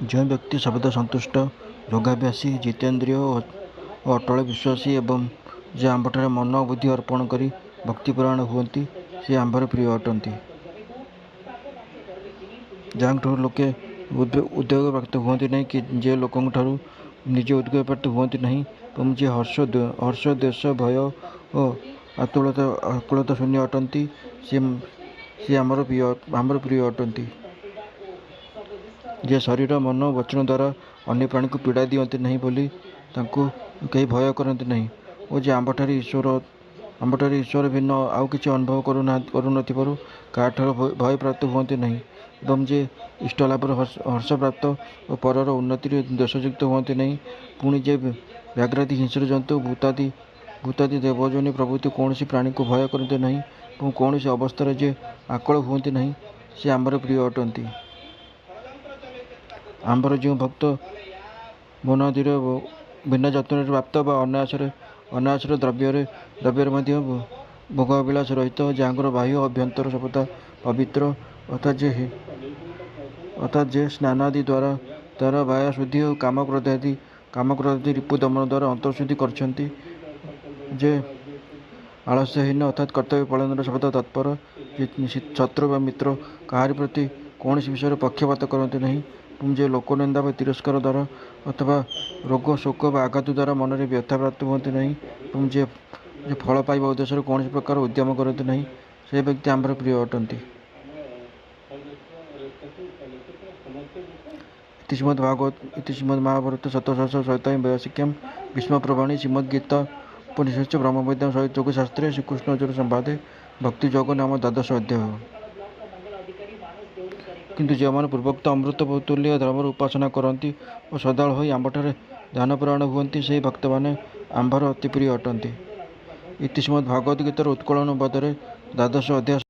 जो व्यक्ति सर्वदा सन्तुष्ट, योगाभ्यासी, जितेन्द्रिय और अटल विश्वासी एवं जे आंबठारे मन बुद्धि अर्पण करी भक्तिपरायण हुअन्ति से आंबर प्रिय अटंती। जहाँ लोके उद्योग प्राप्त हुअन्ति नहीं कि जे लोकों ठारू निजे उद्योग प्राप्त हुअन्ति नहीं एवं जे हर्ष देश भय और आकुलता शून्य अटंती से आमर प्रिय अटंती। जे शरीर मन वचन द्वारा अन्य प्राणी को पीड़ा दियंती नहीं बोली तांको कहीं भय करती नहीं और जे आंबठारे ईश्वर भिन्न आउ किसी अनुभव करूँ काठार भय प्राप्त हुअन्ति नहीं एवं जे इष्ट लाभर हर्ष प्राप्त और परर उन्नति देशयुक्त हुअन्ति नहीं। पुणी जे व्याघ्रादि हिंस्र जंतु भूतादि देवजनी प्रभृति कौन प्राणी को भय करते नहीं और कौन अवस्था जे आकल हुअन्ति नहीं से आंबर प्रिय अटंती। आंबर जो भक्त मोनादि भिन्न जत्न प्राप्त बा अनायासर द्रव्य भोगविलास रहित जहाँ बाह्य अभ्यंतर सर्वदा पवित्र अर्थात जे स्नानादि द्वारा तार बाह्य शुद्धि और कामक्रोधादि रिपु दमन द्वारा अंतर्शुद्धि करछन्ति। जे आलस्यहीन अर्थात कर्तव्य पालन सर्वदा तत्पर, शत्रु व मित्र कहारि प्रति कौन विषय पक्षपात करते नहीं। जे लोकनिंदा व तिरस्कार द्वारा अथवा रोग शोक व आघात द्वारा मन में व्यथा प्राप्त होती नहीं जे फल पाइबा उद्देश्य कौन प्रकार उद्यम करते नहीं से व्यक्ति आंबर प्रिय अटंती। श्रीमद्महाभारत शतसहस्र शतायूं वैयासिक्यां भीष्म प्रभाणी श्रीमद्गीता उपनिषद ब्रह्मविद्या सहित योगशास्त्रे श्रीकृष्ण अर्जुन संवादे भक्ति योग नाम द्वादश अध्याय। किंतु जो पूर्वोक्त अमृत तुल्य धर्मर उपासना करती और सदाल हो आंबठारे ध्यानपरायण हुअन्ति से भक्त मैंने आंबर अति प्रिय अटंती। इति श्रीमद्भागवत गीतार उत्कलन बदरे द्वादश अध्याय।